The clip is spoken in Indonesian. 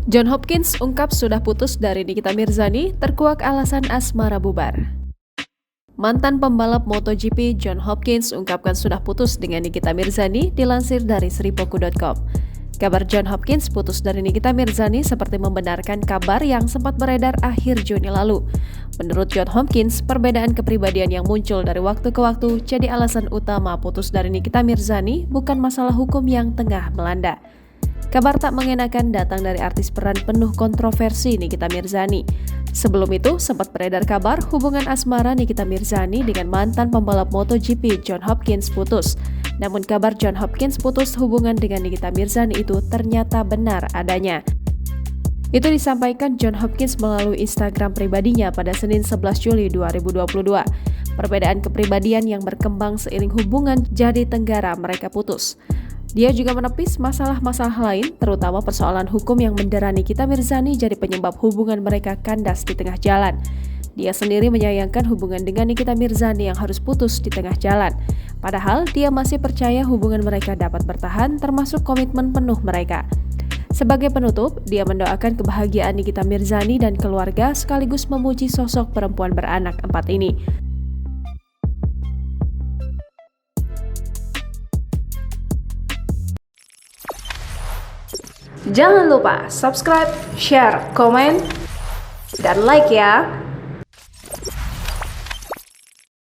John Hopkins ungkap sudah putus dari Nikita Mirzani, terkuak alasan asmara bubar. Mantan pembalap MotoGP John Hopkins ungkapkan sudah putus dengan Nikita Mirzani, dilansir dari sripoku.com. Kabar John Hopkins putus dari Nikita Mirzani seperti membenarkan kabar yang sempat beredar akhir Juni lalu. Menurut John Hopkins, perbedaan kepribadian yang muncul dari waktu ke waktu jadi alasan utama putus dari Nikita Mirzani, bukan masalah hukum yang tengah melanda. Kabar tak mengenakan datang dari artis peran penuh kontroversi Nikita Mirzani. Sebelum itu, sempat beredar kabar hubungan asmara Nikita Mirzani dengan mantan pembalap MotoGP John Hopkins putus. Namun kabar John Hopkins putus hubungan dengan Nikita Mirzani itu ternyata benar adanya. Itu disampaikan John Hopkins melalui Instagram pribadinya pada Senin 11 Juli 2022. Perbedaan kepribadian yang berkembang seiring hubungan jadi tenggara mereka putus. Dia juga menepis masalah-masalah lain, terutama persoalan hukum yang mendera Nikita Mirzani jadi penyebab hubungan mereka kandas di tengah jalan. Dia sendiri menyayangkan hubungan dengan Nikita Mirzani yang harus putus di tengah jalan. Padahal dia masih percaya hubungan mereka dapat bertahan, termasuk komitmen penuh mereka. Sebagai penutup, dia mendoakan kebahagiaan Nikita Mirzani dan keluarga sekaligus memuji sosok perempuan beranak 4 ini. Jangan lupa subscribe, share, komen, dan like ya!